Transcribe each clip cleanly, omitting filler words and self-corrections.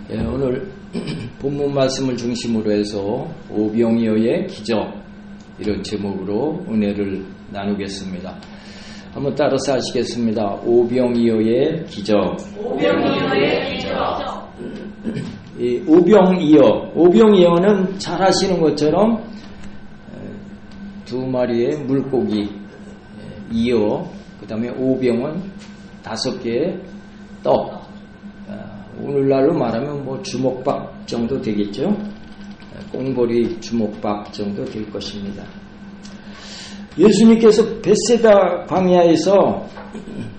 오늘 본문 말씀을 중심으로 해서 오병이어의 기적, 이런 제목으로 은혜를 나누겠습니다. 한번 따라서 하시겠습니다. 오병이어의 기적. 오병이어의 기적. 이 오병이어는 잘 아시는 것처럼 두 마리의 물고기 이어, 그 다음에 오병은 5개의 떡. 오늘날로 말하면 주먹밥 정도 되겠죠. 꽁보리 주먹밥 정도 될 것입니다. 예수님께서 벳세다 광야에서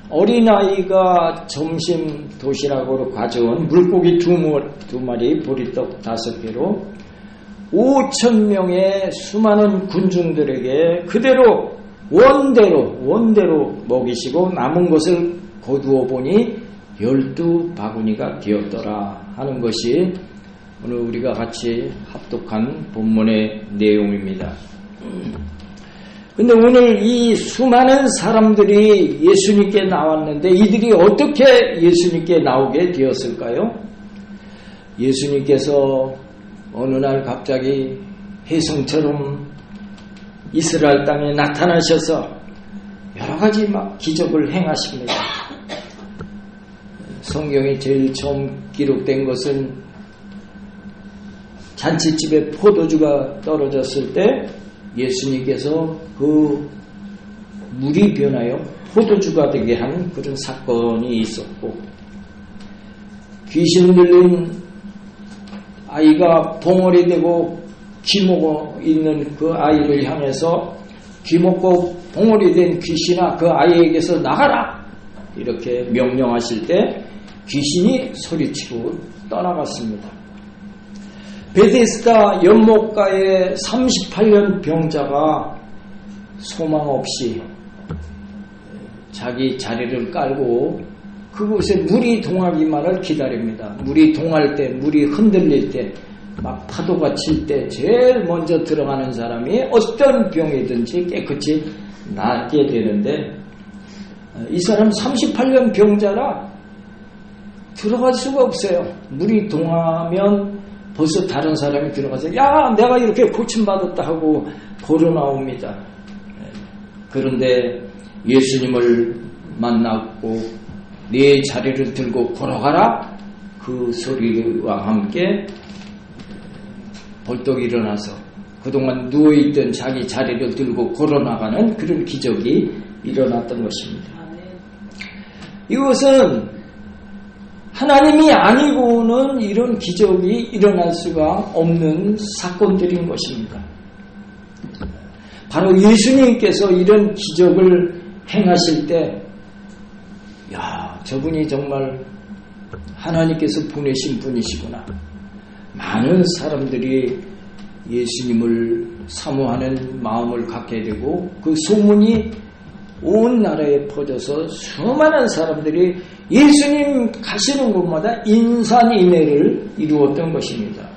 어린아이가 점심 도시락으로 가져온 물고기 두 마리, 보리떡 5개로 5,000명의 수많은 군중들에게 그대로 원대로 먹이시고 남은 것을 거두어 보니 12바구니가 되었더라 하는 것이 오늘 우리가 같이 합독한 본문의 내용입니다. 근데 오늘 이 수많은 사람들이 예수님께 나왔는데 이들이 어떻게 예수님께 나오게 되었을까요? 예수님께서 어느 날 갑자기 혜성처럼 이스라엘 땅에 나타나셔서 여러 가지 기적을 행하십니다. 성경에 제일 처음 기록된 것은 잔치집에 포도주가 떨어졌을 때 예수님께서 그 물이 변하여 포도주가 되게 한 그런 사건이 있었고, 귀신 들린 아이가 봉어리 되고 귀먹어 있는 그 아이를 향해서 귀먹고 봉어리 된 귀신아 그 아이에게서 나가라 이렇게 명령하실 때 귀신이 소리치고 떠나갔습니다. 베데스다 연못가에 38년 병자가 소망 없이 자기 자리를 깔고 그곳에 물이 동하기만을 기다립니다. 물이 동할 때, 물이 흔들릴 때, 막 파도가 칠 때 제일 먼저 들어가는 사람이 어떤 병이든지 깨끗이 낫게 되는데, 이 사람 38년 병자라 들어갈 수가 없어요. 물이 동하면 벌써 다른 사람이 들어가서 야 내가 이렇게 고침받았다 하고 걸어 나옵니다. 그런데 예수님을 만났고 네 자리를 들고 걸어가라 그 소리와 함께 벌떡 일어나서 그동안 누워있던 자기 자리를 들고 걸어나가는 그런 기적이 일어났던 것입니다. 이것은 하나님이 아니고는 이런 기적이 일어날 수가 없는 사건들인 것입니다. 바로 예수님께서 이런 기적을 행하실 때, 야, 저분이 정말 하나님께서 보내신 분이시구나. 많은 사람들이 예수님을 사모하는 마음을 갖게 되고 그 소문이 온 나라에 퍼져서 수많은 사람들이 예수님 가시는 곳마다 인산인해를 이루었던 것입니다.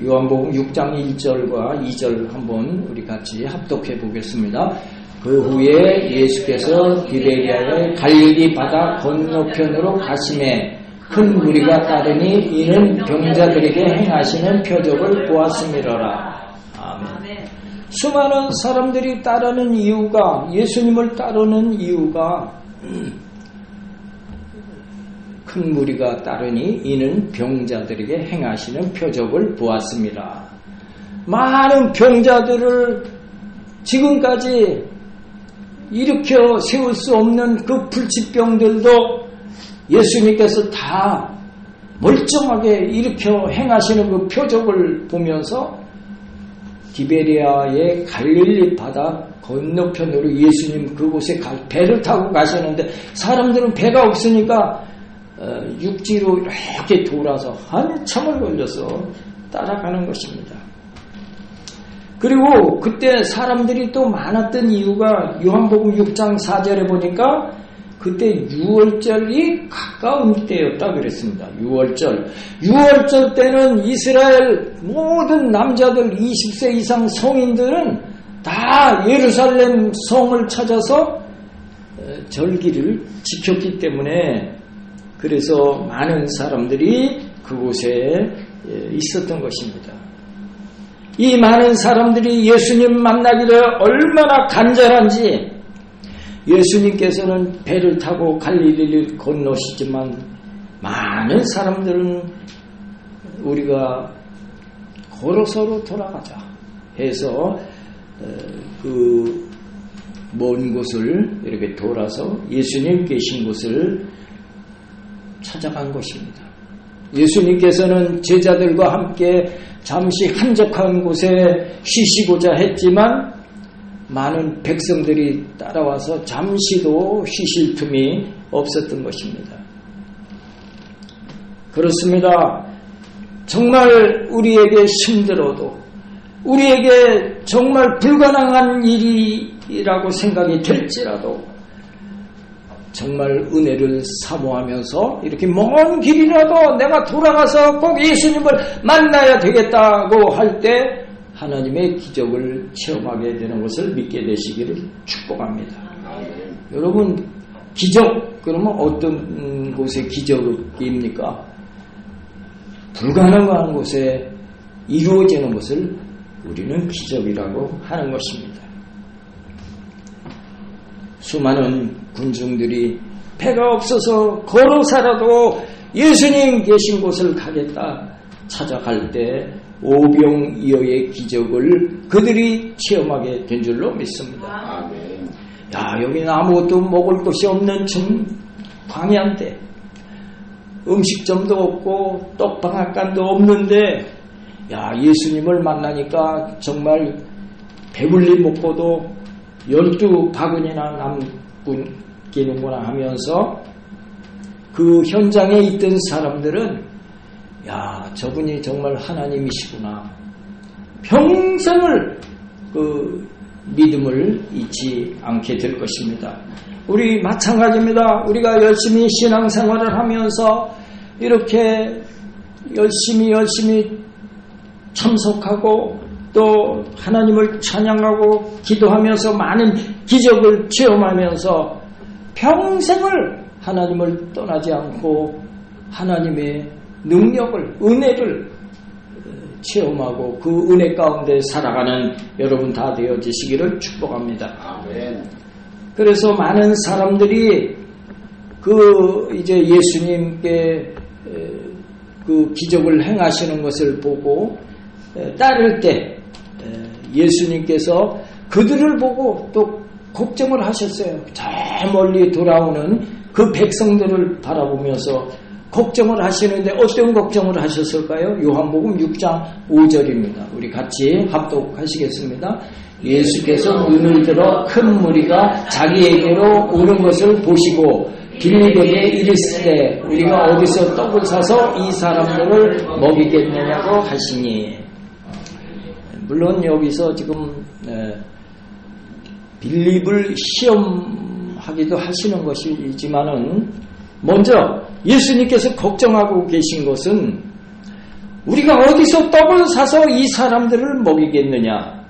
요한복음 6장 1절과 2절 한번 우리 같이 합독해 보겠습니다. 그 후에 예수께서 디베리아의 갈릴리 바다 건너편으로 가시매 큰 무리가 따르니 이는 병자들에게 행하시는 표적을 보았음이로라. 아멘. 수많은 사람들이 따르는 이유가, 예수님을 따르는 이유가 큰 무리가 따르니 이는 병자들에게 행하시는 표적을 보았습니다. 많은 병자들을 지금까지 일으켜 세울 수 없는 그 불치병들도 예수님께서 다 멀쩡하게 일으켜 행하시는 그 표적을 보면서 디베리아의 갈릴리 바다 건너편으로 예수님 그곳에 배를 타고 가시는데 사람들은 배가 없으니까 육지로 이렇게 돌아서 한참을 걸려서 따라가는 것입니다. 그리고 그때 사람들이 또 많았던 이유가 요한복음 6장 4절에 보니까 그때 유월절이 가까운 때였다 그랬습니다. 유월절 때는 이스라엘 모든 남자들 20세 이상 성인들은 다 예루살렘 성을 찾아서 절기를 지켰기 때문에 그래서 많은 사람들이 그곳에 있었던 것입니다. 이 많은 사람들이 예수님 만나기를 얼마나 간절한지 예수님께서는 배를 타고 갈릴리를 건너시지만 많은 사람들은 우리가 걸어서로 돌아가자 해서 그 먼 곳을 이렇게 돌아서 예수님 계신 곳을 찾아간 것입니다. 예수님께서는 제자들과 함께 잠시 한적한 곳에 쉬시고자 했지만 많은 백성들이 따라와서 잠시도 쉬실 틈이 없었던 것입니다. 그렇습니다. 정말 우리에게 힘들어도 우리에게 정말 불가능한 일이라고 생각이 될지라도 정말 은혜를 사모하면서 이렇게 먼 길이라도 내가 돌아가서 꼭 예수님을 만나야 되겠다고 할 때 하나님의 기적을 체험하게 되는 것을 믿게 되시기를 축복합니다. 여러분, 기적 그러면 어떤 곳의 기적입니까? 불가능한 곳에 이루어지는 것을 우리는 기적이라고 하는 것입니다. 수많은 군중들이 배가 없어서 걸어서라도 예수님 계신 곳을 가겠다 찾아갈 때 오병이어의 기적을 그들이 체험하게 된 줄로 믿습니다. 아멘. 야, 여기는 아무것도 먹을 것이 없는 좀 광야인데 음식점도 없고 떡방앗간도 없는데 야, 예수님을 만나니까 정말 배불리 먹고도 12바구니나 남기는구나 하면서 그 현장에 있던 사람들은 야, 저분이 정말 하나님이시구나. 평생을 그 믿음을 잊지 않게 될 것입니다. 우리 마찬가지입니다. 우리가 열심히 신앙생활을 하면서 이렇게 열심히 참석하고 또 하나님을 찬양하고 기도하면서 많은 기적을 체험하면서 평생을 하나님을 떠나지 않고 하나님의 능력을, 은혜를 체험하고 그 은혜 가운데 살아가는 여러분 다 되어지시기를 축복합니다. 아멘. 그래서 많은 사람들이 이제 예수님께 그 기적을 행하시는 것을 보고 따를 때 예수님께서 그들을 보고 또 걱정을 하셨어요. 저 멀리 돌아오는 그 백성들을 바라보면서 걱정을 하시는데 어떤 걱정을 하셨을까요? 요한복음 6장 5절입니다. 우리 같이 합독하시겠습니다. 예수께서 눈을 들어 큰 무리가 자기에게로 오는 것을 보시고 빌립에게 이르시되 우리가 어디서 떡을 사서 이 사람들을 먹이겠느냐고 하시니. 물론 여기서 지금 빌립을 시험하기도 하시는 것이지만은 먼저 예수님께서 걱정하고 계신 것은 우리가 어디서 떡을 사서 이 사람들을 먹이겠느냐,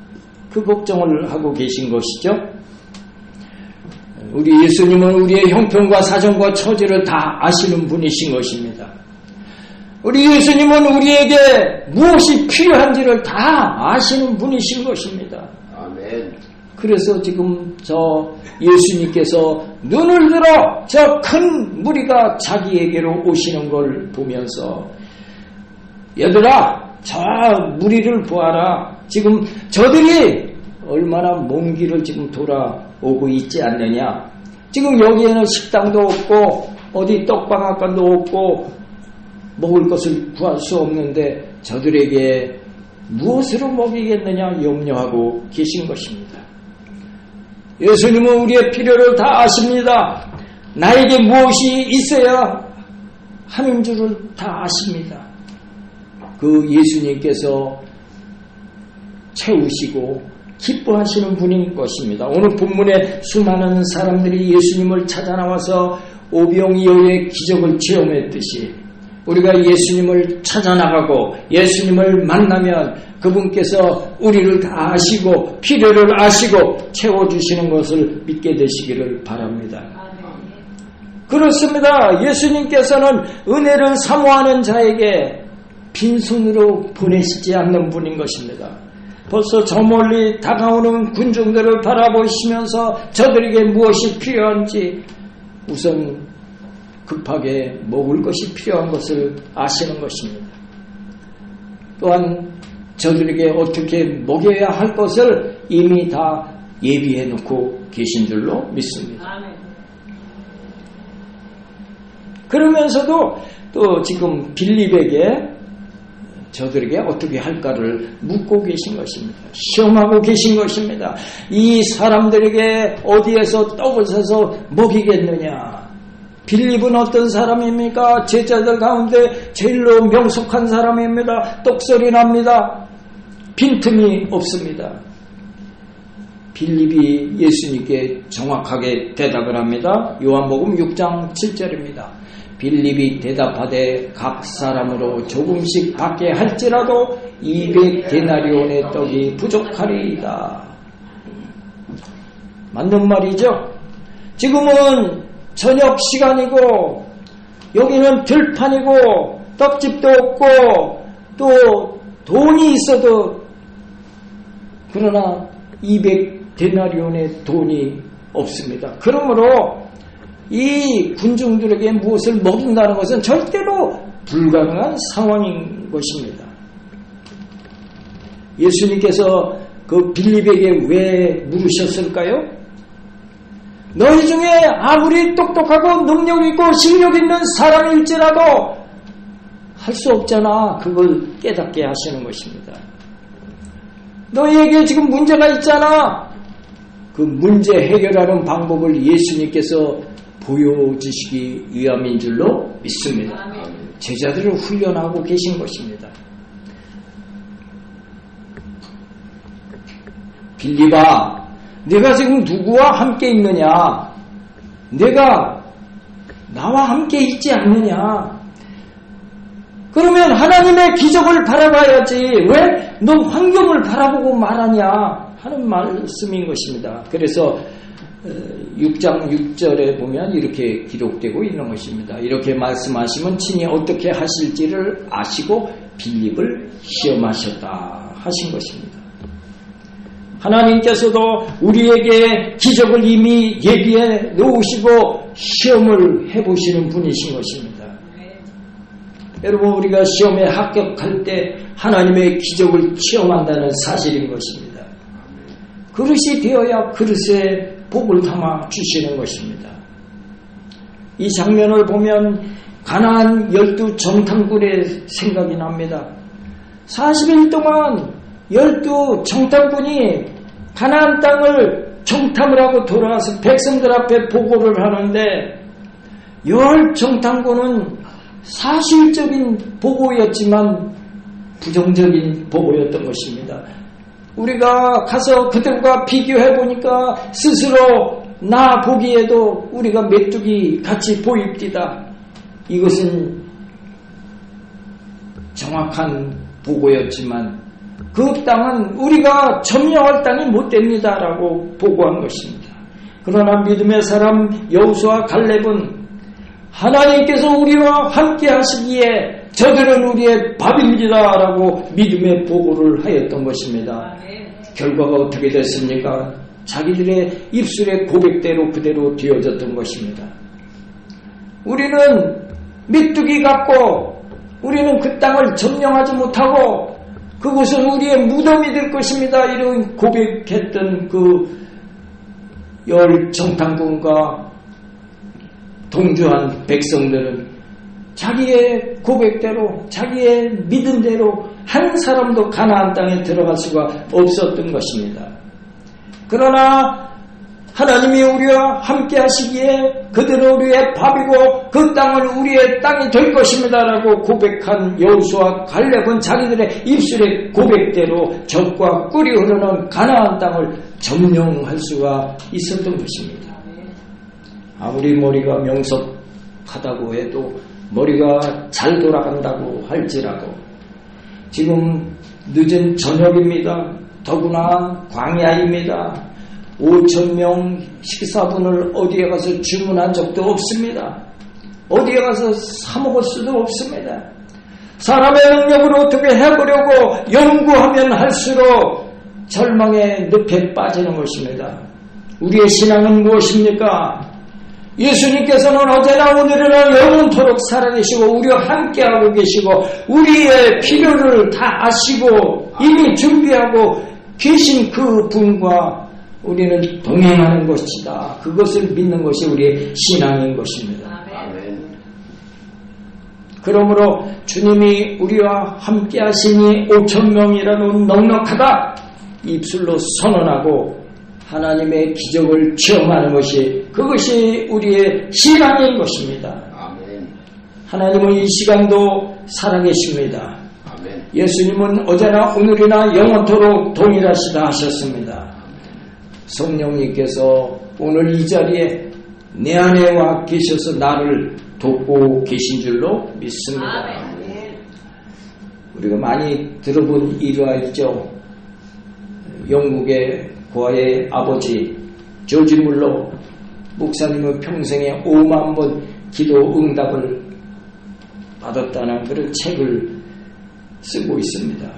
그 걱정을 하고 계신 것이죠. 우리 예수님은 우리의 형편과 사정과 처지를 다 아시는 분이신 것입니다. 우리 예수님은 우리에게 무엇이 필요한지를 다 아시는 분이신 것입니다. 아멘. 그래서 지금 저 예수님께서 눈을 들어 저 큰 무리가 자기에게로 오시는 걸 보면서 얘들아, 저 무리를 보아라. 지금 저들이 얼마나 먼 길을 지금 돌아오고 있지 않느냐. 지금 여기에는 식당도 없고 어디 떡방앗간도 없고 먹을 것을 구할 수 없는데 저들에게 무엇으로 먹이겠느냐 염려하고 계신 것입니다. 예수님은 우리의 필요를 다 아십니다. 나에게 무엇이 있어야 하는 줄을 다 아십니다. 그 예수님께서 채우시고 기뻐하시는 분인 것입니다. 오늘 본문에 수많은 사람들이 예수님을 찾아 나와서 오병이어의 기적을 체험했듯이 우리가 예수님을 찾아 나가고 예수님을 만나면 그분께서 우리를 다 아시고 필요를 아시고 채워주시는 것을 믿게 되시기를 바랍니다. 그 그렇습니다. 예수님께서는 은혜를 사모하는 자에게 빈손으로 보내시지 않는 분인 것입니다. 벌써 저 멀리 다가오는 군중들을 바라보시면서 저들에게 무엇이 필요한지 우선 급하게 먹을 것이 필요한 것을 아시는 것입니다. 또한 저들에게 어떻게 먹여야 할 것을 이미 다 예비해 놓고 계신 줄로 믿습니다. 그러면서도 또 지금 빌립에게 저들에게 어떻게 할까를 묻고 계신 것입니다. 시험하고 계신 것입니다. 이 사람들에게 어디에서 떡을 사서 먹이겠느냐. 빌립은 어떤 사람입니까? 제자들 가운데 제일로 명석한 사람입니다. 떡소리 납니다. 빈틈이 없습니다. 빌립이 예수님께 정확하게 대답을 합니다. 요한복음 6장 7절입니다. 빌립이 대답하되 각 사람으로 조금씩 받게 할지라도 200데나리온의 떡이 부족하리이다. 맞는 말이죠. 지금은 저녁 시간이고 여기는 들판이고 떡집도 없고 또 돈이 있어도 그러나 200데나리온의 돈이 없습니다. 그러므로 이 군중들에게 무엇을 먹인다는 것은 절대로 불가능한 상황인 것입니다. 예수님께서 그 빌립에게 왜 물으셨을까요? 너희 중에 아무리 똑똑하고 능력 있고 실력 있는 사람일지라도 할 수 없잖아. 그걸 깨닫게 하시는 것입니다. 너희에게 지금 문제가 있잖아. 그 문제 해결하는 방법을 예수님께서 보여주시기 위함인 줄로 믿습니다. 제자들을 훈련하고 계신 것입니다. 빌립아, 내가 지금 누구와 함께 있느냐? 내가 나와 함께 있지 않느냐? 그러면 하나님의 기적을 바라봐야지 왜 너 환경을 바라보고 말하냐 하는 말씀인 것입니다. 그래서 6장 6절에 보면 이렇게 기록되고 있는 것입니다. 이렇게 말씀하시면 친히 어떻게 하실지를 아시고 빌립을 시험하셨다 하신 것입니다. 하나님께서도 우리에게 기적을 이미 예비해 놓으시고 시험을 해보시는 분이신 것입니다. 여러분, 우리가 시험에 합격할 때 하나님의 기적을 체험한다는 사실인 것입니다. 그릇이 되어야 그릇에 복을 담아 주시는 것입니다. 이 장면을 보면 가나안 12 정탐꾼의 생각이 납니다. 40일 동안 12 정탐꾼이 가나안 땅을 정탐을 하고 돌아와서 백성들 앞에 보고를 하는데 10 정탐꾼은 사실적인 보고였지만 부정적인 보고였던 것입니다. 우리가 가서 그들과 비교해보니까 스스로 나 보기에도 우리가 메뚜기 같이 보입디다. 이것은 정확한 보고였지만 그 땅은 우리가 점령할 땅이 못됩니다라고 보고한 것입니다. 그러나 믿음의 사람 여호수아 갈렙은 하나님께서 우리와 함께 하시기에 저들은 우리의 밥입니다라고 믿음의 보고를 하였던 것입니다. 결과가 어떻게 됐습니까? 자기들의 입술의 고백대로 그대로 되어졌던 것입니다. 우리는 메뚜기 같고 우리는 그 땅을 점령하지 못하고 그곳은 우리의 무덤이 될 것입니다. 이런 고백했던 그 10 정탐꾼과 동조한 백성들은 자기의 고백대로 자기의 믿음대로 한 사람도 가나안 땅에 들어갈 수가 없었던 것입니다. 그러나 하나님이 우리와 함께 하시기에 그들은 우리의 밥이고 그 땅은 우리의 땅이 될 것입니다라고 고백한 여호수아 갈렙은 자기들의 입술의 고백대로 적과 꿀이 흐르는 가나안 땅을 점령할 수가 있었던 것입니다. 아무리 머리가 명석하다고 해도 머리가 잘 돌아간다고 할지라도 지금 늦은 저녁입니다. 더구나 광야입니다. 5,000명 식사분을 어디에 가서 주문한 적도 없습니다. 어디에 가서 사 먹을 수도 없습니다. 사람의 능력으로 어떻게 해보려고 연구하면 할수록 절망의 늪에 빠지는 것입니다. 우리의 신앙은 무엇입니까? 예수님께서는 어제나 오늘이나 영원토록 살아계시고 우리와 함께하고 계시고 우리의 필요를 다 아시고 이미 준비하고 계신 그 분과 우리는 동행하는 것이다. 그것을 믿는 것이 우리의 신앙인 것입니다. 아멘. 그러므로 주님이 우리와 함께 하시니 5,000명이라도 넉넉하다 입술로 선언하고 하나님의 기적을 체험하는 것이 그것이 우리의 신앙인 것입니다. 아멘. 하나님은 이 시간도 살아계십니다. 아멘. 예수님은 어제나 오늘이나 영원토록 동일하시다 하셨습니다. 성령님께서 오늘 이 자리에 내 안에 와 계셔서 나를 돕고 계신 줄로 믿습니다. 아멘. 우리가 많이 들어본 일화이죠. 영국의 고아의 아버지 조지 물러 목사님은 평생에 5만 번 기도 응답을 받았다는 그런 책을 쓰고 있습니다.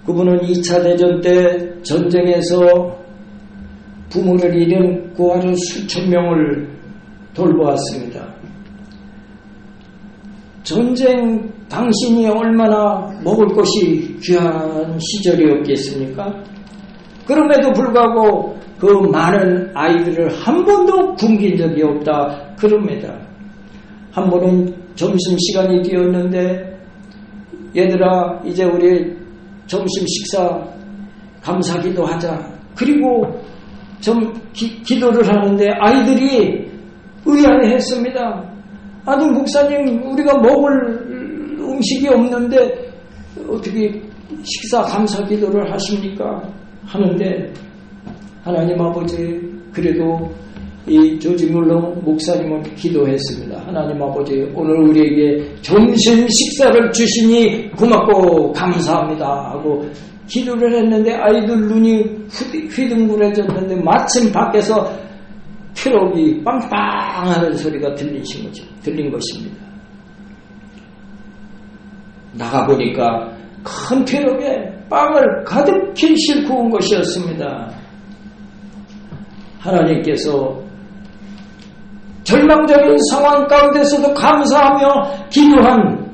그분은 2차 대전 때 전쟁에서 부모를 잃은 고아를 수천 명을 돌보았습니다. 전쟁 당신이 얼마나 먹을 것이 귀한 시절이었겠습니까? 그럼에도 불구하고 그 많은 아이들을 한 번도 굶긴 적이 없다 그럽니다. 한 번은 점심시간이 되었는데 얘들아 이제 우리 점심 식사 감사기도 하자. 그리고 좀 기도를 하는데 아이들이 의아해했습니다. 아니 목사님 우리가 먹을 음식이 없는데 어떻게 식사 감사 기도를 하십니까? 하는데 하나님 아버지 그래도 이 조지 물러 목사님은 기도했습니다. 하나님 아버지 오늘 우리에게 점심 식사를 주시니 고맙고 감사합니다 하고 기도를 했는데 아이들 눈이 휘둥그레졌는데 마침 밖에서 트럭이 빵빵하는 소리가 들린 것입니다. 나가보니까 큰 트럭에 빵을 가득히 싣고 온 것이었습니다. 하나님께서 절망적인 상황 가운데서도 감사하며 기도한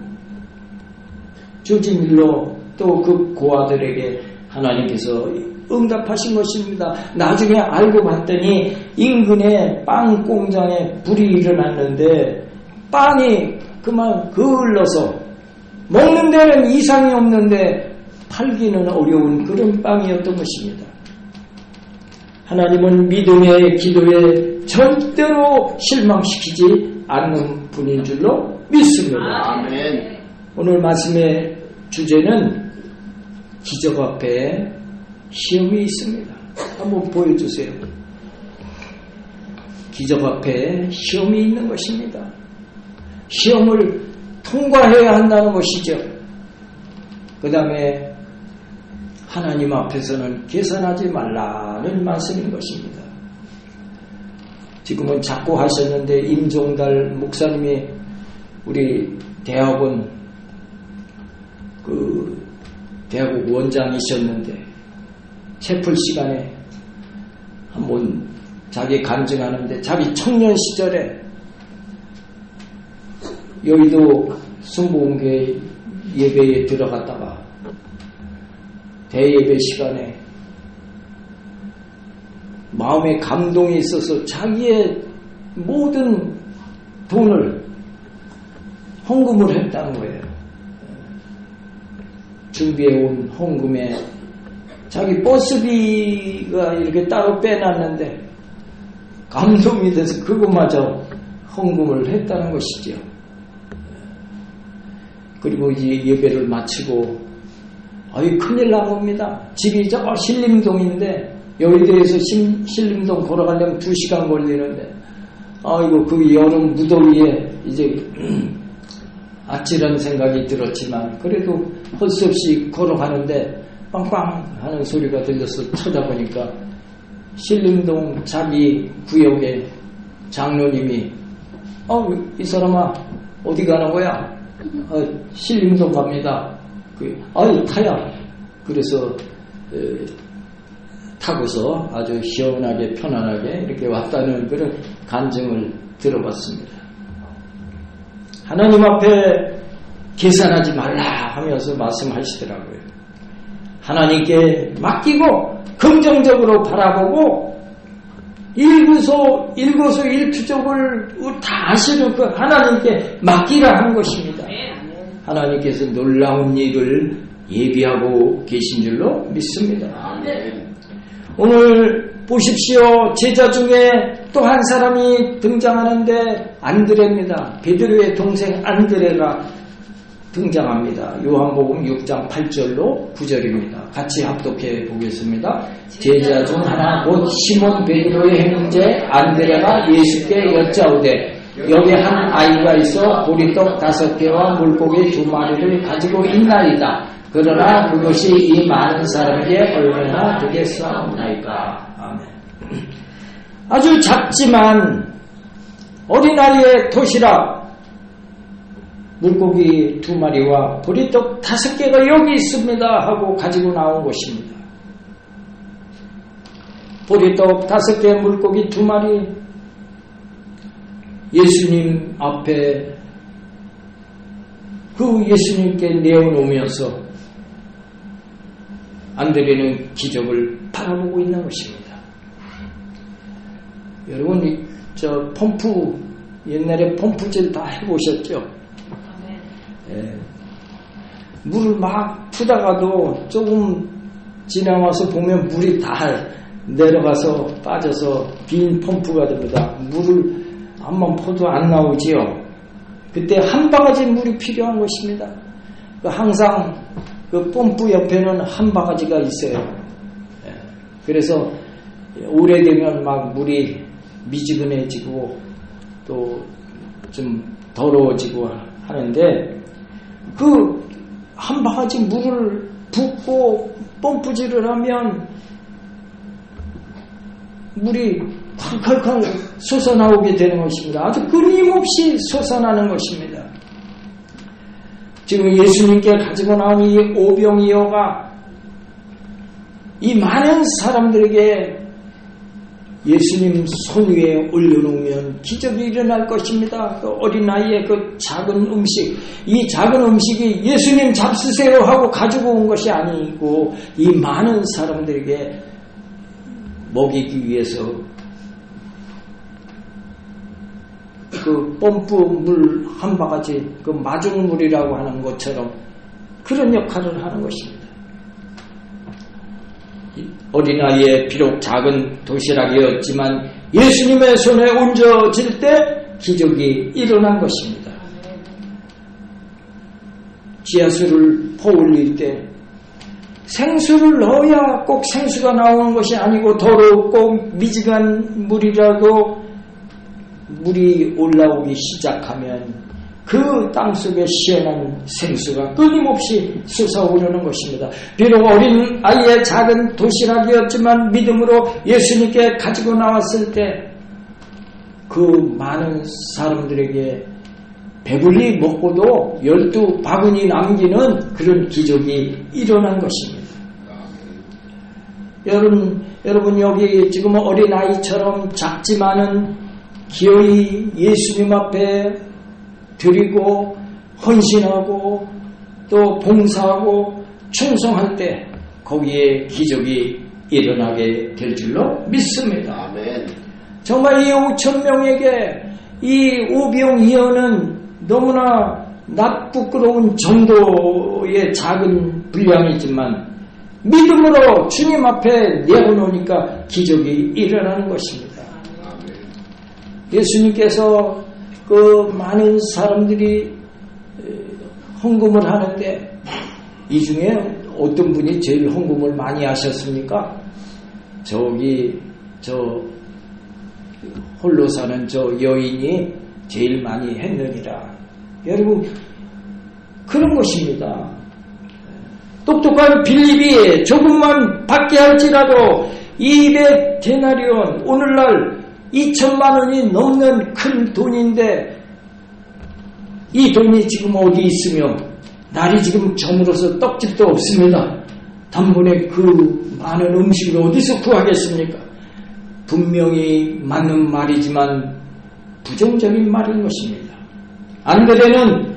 조지 밀러 또 그 고아들에게 하나님께서 응답하신 것입니다. 나중에 알고 봤더니 인근의 빵 공장에 불이 일어났는데 빵이 그만 그을러서 먹는 데는 이상이 없는데 팔기는 어려운 그런 빵이었던 것입니다. 하나님은 믿음의 기도에 절대로 실망시키지 않는 분인 줄로 믿습니다. 아멘. 오늘 말씀의 주제는 기적 앞에 시험이 있습니다. 한번 보여주세요. 기적 앞에 시험이 있는 것입니다. 시험을 통과해야 한다는 것이죠. 그 다음에 하나님 앞에서는 계산하지 말라는 말씀인 것입니다. 지금은 자꾸 하셨는데 임종달 목사님이 우리 대학원 대학원 원장이셨는데 채플 시간에 한번 자기 간증하는데 자기 청년 시절에 여의도 순복음교회 예배에 들어갔다가 대예배 시간에 마음에 감동이 있어서 자기의 모든 돈을 헌금을 했다는 거예요. 준비해온 헌금에 자기 버스비가 이렇게 따로 빼놨는데 감동이 돼서 그것마저 헌금을 했다는 것이죠. 그리고 이제 예배를 마치고 큰일 난 겁니다. 집이 저 신림동인데 여의도에서 신림동 걸어가려면 2시간 걸리는데 그 여름 무더위에 이제 아찔한 생각이 들었지만 그래도 할 수 없이 걸어가는데 빵빵 하는 소리가 들려서 쳐다보니까 신림동 자기 구역의 장로님이 이 사람아 어디 가는 거야? 신림동 갑니다. 타야. 그래서 타고서 아주 시원하게 편안하게 이렇게 왔다는 그런 간증을 들어봤습니다. 하나님 앞에 계산하지 말라 하면서 말씀하시더라고요. 하나님께 맡기고 긍정적으로 바라보고 일거수일투족을 다 아시는 그 하나님께 맡기라 하는 것입니다. 하나님께서 놀라운 일을 예비하고 계신 줄로 믿습니다. 오늘 보십시오. 제자 중에 또 한 사람이 등장하는데 안드레입니다. 베드로의 동생 안드레가 등장합니다. 요한복음 6장 8절로 9절입니다. 같이 합독해 보겠습니다. 제자 중 하나 곧 시몬 베드로의 형제 안드레가 예수께 여짜오되 여기 한 아이가 있어 보리떡 5개와 물고기 2마리를 가지고 있나이다. 그러나 그것이 이 많은 사람에게 얼마나 되겠사옵나이까. 아멘. 아주 작지만 어린아이의 도시락 물고기 2마리와 보리떡 5개가 여기 있습니다 하고 가지고 나온 것입니다. 보리떡 5개, 물고기 2마리 예수님 앞에 그 예수님께 내어놓으면서 안드레는 기적을 바라보고 있는 것입니다. 여러분 펌프 옛날에 펌프질 다 해보셨죠? 물을 막 푸다가도 조금 지나와서 보면 물이 다 내려가서 빠져서 빈 펌프가 됩니다. 물을 한번 퍼도 안 나오지요. 그때 한 바가지 물이 필요한 것입니다. 항상 그 펌프 옆에는 한 바가지가 있어요. 그래서 오래되면 막 물이 미지근해지고 또 좀 더러워지고 하는데 그 한 바가지 물을 붓고 펌프질을 하면 물이 콸콸콸 솟아나오게 되는 것입니다. 아주 끊임없이 솟아나는 것입니다. 지금 예수님께 가지고 나온 이 오병이어가 이 많은 사람들에게 예수님 손 위에 올려놓으면 기적이 일어날 것입니다. 그 어린아이의 그 작은 음식, 이 작은 음식이 예수님 잡수세요 하고 가지고 온 것이 아니고 이 많은 사람들에게 먹이기 위해서 그 펌프 물 한 바가지 그 마중물이라고 하는 것처럼 그런 역할을 하는 것입니다. 어린아이의 비록 작은 도시락이었지만 예수님의 손에 얹어질 때 기적이 일어난 것입니다. 지하수를 퍼올릴 때 생수를 넣어야 꼭 생수가 나오는 것이 아니고 더럽고 미지근한 물이라도 물이 올라오기 시작하면 그 땅속에 시원한 생수가 끊임없이 솟아오르는 것입니다. 비록 어린 아이의 작은 도시락이었지만 믿음으로 예수님께 가지고 나왔을 때 그 많은 사람들에게 배불리 먹고도 12바구니 남기는 그런 기적이 일어난 것입니다. 여러분 여기 지금 어린아이처럼 작지만은 기어이 예수님 앞에 드리고 헌신하고 또 봉사하고 충성할 때 거기에 기적이 일어나게 될 줄로 믿습니다. 아멘. 정말 이 5,000명에게 이 오병이어는 너무나 낯부끄러운 정도의 작은 분량이지만 믿음으로 주님 앞에 내어놓으니까 기적이 일어나는 것입니다. 예수님께서 그 많은 사람들이 헌금을 하는데 이 중에 어떤 분이 제일 헌금을 많이 하셨습니까? 저기 저 홀로 사는 저 여인이 제일 많이 했느니라. 여러분 그런 것입니다. 똑똑한 조그만 빌립이 조금만 받게 할지라도 200데나리온, 오늘날 2천만 원이 넘는 큰 돈인데 이 돈이 지금 어디 있으며 날이 지금 저물어서 떡집도 없습니다. 단번에 그 많은 음식을 어디서 구하겠습니까? 분명히 맞는 말이지만 부정적인 말인 것입니다. 안드레는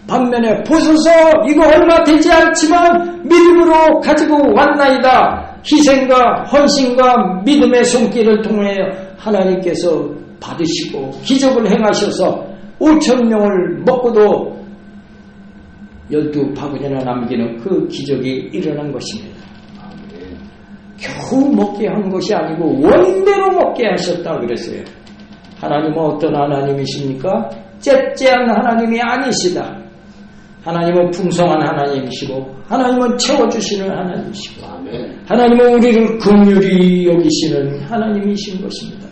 반면에 보소서 이거 얼마 되지 않지만 믿음으로 가지고 왔나이다. 희생과 헌신과 믿음의 손길을 통하여 하나님께서 받으시고 기적을 행하셔서 5,000명을 먹고도 12바구니나 남기는 그 기적이 일어난 것입니다. 겨우 먹게 한 것이 아니고 원대로 먹게 하셨다 그랬어요. 하나님은 어떤 하나님이십니까? 째째한 하나님이 아니시다. 하나님은 풍성한 하나님이시고 하나님은 채워주시는 하나님이시고 하나님은 우리를 긍휼히 여기시는 하나님이신 것입니다.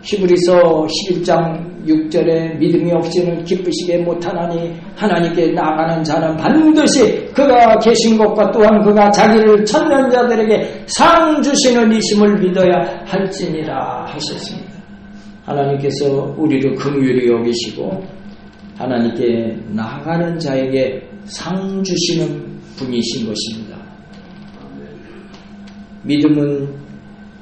히브리서 11장 6절에 믿음이 없이는 기쁘시게 못하나니 하나님께 나아가는 자는 반드시 그가 계신 것과 또한 그가 자기를 찾는 자들에게 상 주시는 이심을 믿어야 할지니라 하셨습니다. 하나님께서 우리를 긍휼히 여기시고 하나님께 나아가는 자에게 상 주시는 분이신 것입니다. 믿음은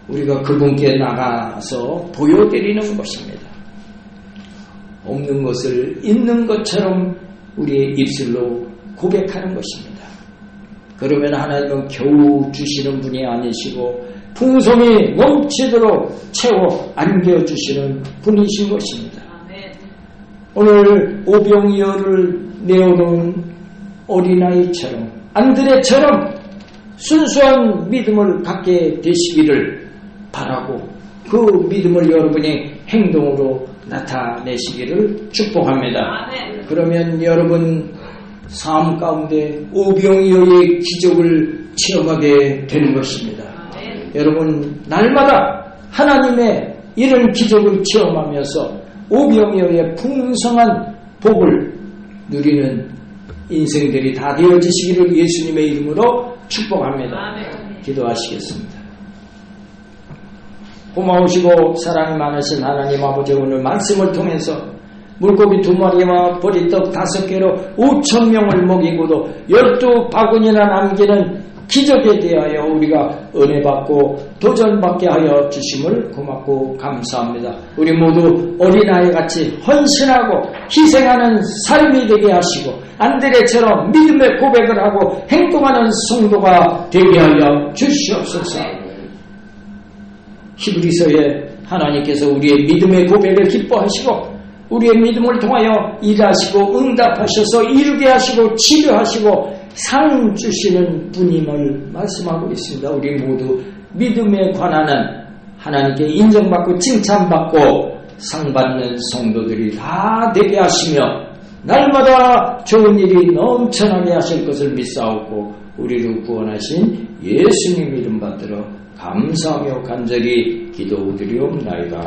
우리가 그분께 나가서 보여드리는 것입니다. 없는 것을 있는 것처럼 우리의 입술로 고백하는 것입니다. 그러면 하나님은 겨우 주시는 분이 아니시고 풍성이 넘치도록 채워 안겨주시는 분이신 것입니다. 오늘 오병이어를 내어놓은 어린아이처럼 안드레처럼 순수한 믿음을 갖게 되시기를 바라고 그 믿음을 여러분이 행동으로 나타내시기를 축복합니다. 그러면 여러분 삶 가운데 오병이어의 기적을 체험하게 되는 것입니다. 여러분 날마다 하나님의 이런 기적을 체험하면서 오병이어의 풍성한 복을 누리는 인생들이 다 되어지시기를 예수님의 이름으로 축복합니다. 기도하시겠습니다. 고마우시고 사랑이 많으신 하나님 아버지, 오늘 말씀을 통해서 물고기 2마리와 보리떡 5개로 5,000명을 먹이고도 12바구니나 남기는 기적에 대하여 우리가 은혜받고 도전받게 하여 주심을 고맙고 감사합니다. 우리 모두 어린아이같이 헌신하고 희생하는 삶이 되게 하시고 안드레처럼 믿음의 고백을 하고 행동하는 성도가 되게 하여 주시옵소서. 히브리서에 하나님께서 우리의 믿음의 고백을 기뻐하시고 우리의 믿음을 통하여 일하시고 응답하셔서 이루게 하시고 치료하시고 상 주시는 분임을 말씀하고 있습니다. 우리 모두 믿음에 관하는 하나님께 인정받고 칭찬받고 상 받는 성도들이 다 되게 하시며 날마다 좋은 일이 넘쳐나게 하실 것을 믿사옵고 우리를 구원하신 예수님 이름 받들어 감사하며 간절히 기도드리옵나이다.